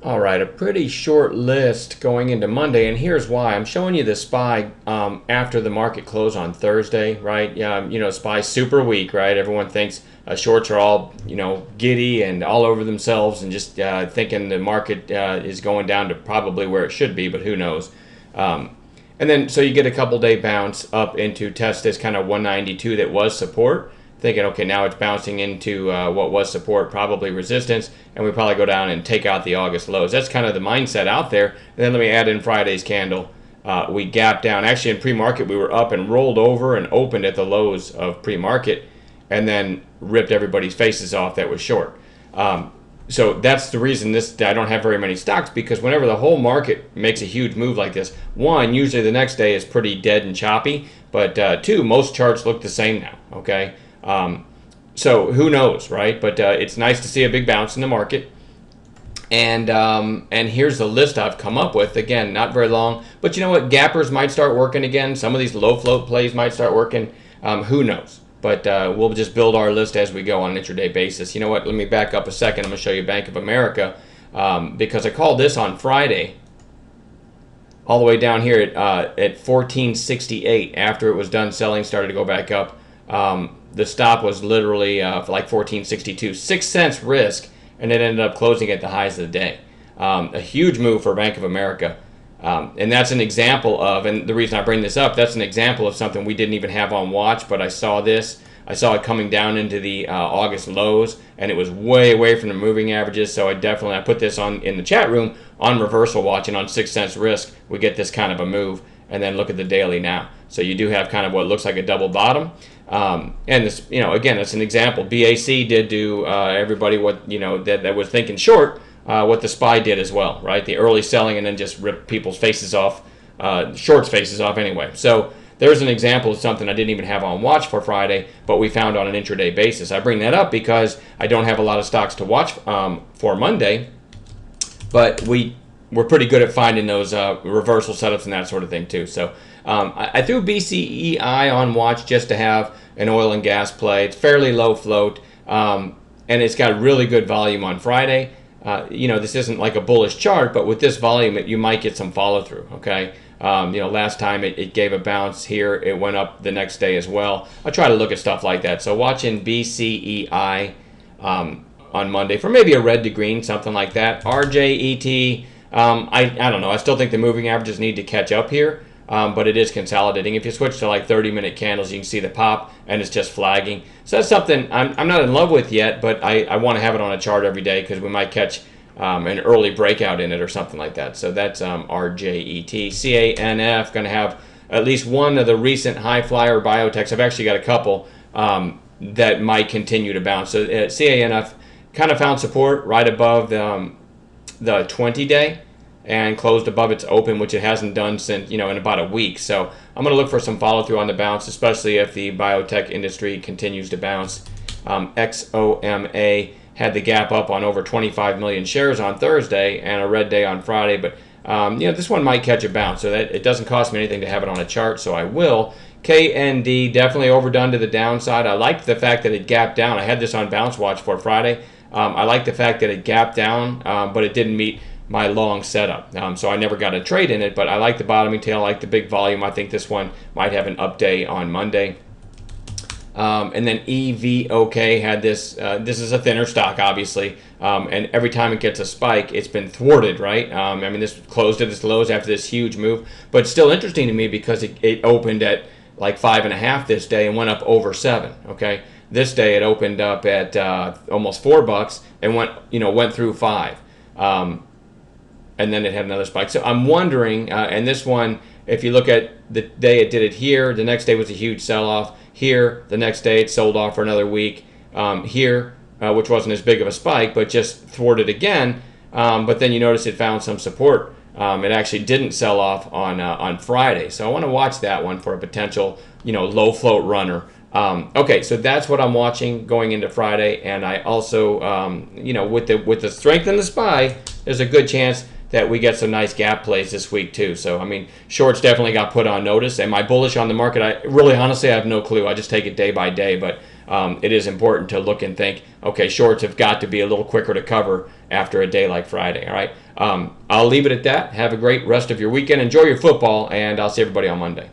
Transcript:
All right, a pretty short list going into Monday, and here's why. I'm showing you the SPY after the market close on Thursday, right? Yeah, SPY's super weak, right? Everyone thinks shorts are all, giddy and all over themselves and just thinking the market is going down to probably where it should be, but who knows? And then, so you get a couple day bounce up into test this kind of 192 that was support, thinking, okay, now it's bouncing into what was support, probably resistance, and we probably go down and take out the August lows. That's kind of the mindset out there. And then let me add in Friday's candle. We gapped down. Actually, in pre-market, we were up and rolled over and opened at the lows of pre-market, and then ripped everybody's faces off that was short. So that's the reason I don't have very many stocks, because whenever the whole market makes a huge move like this, one, usually the next day is pretty dead and choppy, but two, most charts look the same now, okay? So who knows, right? But it's nice to see a big bounce in the market. And here's the list I've come up with. Again, not very long, but you know what? Gappers might start working again. Some of these low float plays might start working. Who knows? But we'll just build our list as we go on an intraday basis. You know what? Let me back up a second. I'm going to show you Bank of America because I called this on Friday all the way down here at 1468. After it was done selling, started to go back up. The stop was literally for like 1462, 6 cents risk, and it ended up closing at the highs of the day. A huge move for Bank of America. And that's an example of, and the reason I bring this up, that's an example of something we didn't even have on watch, but I saw this. I saw it coming down into the August lows, and it was way away from the moving averages, so I put this on in the chat room on reversal watching on 6 cents risk. We get this kind of a move, and then look at the daily now. So you do have kind of what looks like a double bottom. And this, again, it's an example. BAC did do everybody what, that was thinking short, what the SPY did as well, right? The early selling and then just rip people's faces off, shorts faces off anyway. So there's an example of something I didn't even have on watch for Friday, but we found on an intraday basis. I bring that up because I don't have a lot of stocks to watch for Monday, but we're pretty good at finding those reversal setups and that sort of thing too. So I threw BCEI on watch just to have an oil and gas play. It's fairly low float, and it's got really good volume on Friday. This isn't like a bullish chart, but with this volume, you might get some follow through. Okay. Last time it gave a bounce here, it went up the next day as well. I try to look at stuff like that. So watching BCEI on Monday for maybe a red to green, something like that. RJET, I don't know. I still think the moving averages need to catch up here, but it is consolidating. If you switch to like 30-minute candles, you can see the pop, and it's just flagging. So that's something I'm not in love with yet, but I want to have it on a chart every day because we might catch an early breakout in it or something like that. So that's RJET. CANF, going to have at least one of the recent high flyer biotechs. I've actually got a couple that might continue to bounce. So CANF kind of found support right above the 20-day and closed above its open, which it hasn't done since, in about a week. So I'm going to look for some follow through on the bounce, especially if the biotech industry continues to bounce. XOMA had the gap up on over 25 million shares on Thursday and a red day on Friday, but this one might catch a bounce, so that it doesn't cost me anything to have it on a chart, so I will. KND definitely overdone to the downside. I liked the fact that it gapped down. I had this on bounce watch for Friday. I like the fact that it gapped down, but it didn't meet my long setup. So I never got a trade in it, but I like the bottoming tail, I like the big volume. I think this one might have an up day on Monday. And then EVOK had this. This is a thinner stock, obviously, and every time it gets a spike, it's been thwarted, right? This closed at its lows after this huge move, but it's still interesting to me because it opened at like 5.5 this day and went up over 7. Okay, this day it opened up at almost $4 and went through 5, and then it had another spike. So I'm wondering, and this one, if you look at the day it did it here, the next day was a huge sell-off. Here, the next day, it sold off for another week. Here, which wasn't as big of a spike, but just thwarted again. But then you notice it found some support. It actually didn't sell off on Friday. So I want to watch that one for a potential, low float runner. Okay, so that's what I'm watching going into Friday. And I also, with the strength in the SPY, there's a good chance that we get some nice gap plays this week too. So, shorts definitely got put on notice. Am I bullish on the market? I really, honestly, I have no clue. I just take it day by day. But it is important to look and think, okay, shorts have got to be a little quicker to cover after a day like Friday. All right. I'll leave it at that. Have a great rest of your weekend. Enjoy your football, and I'll see everybody on Monday.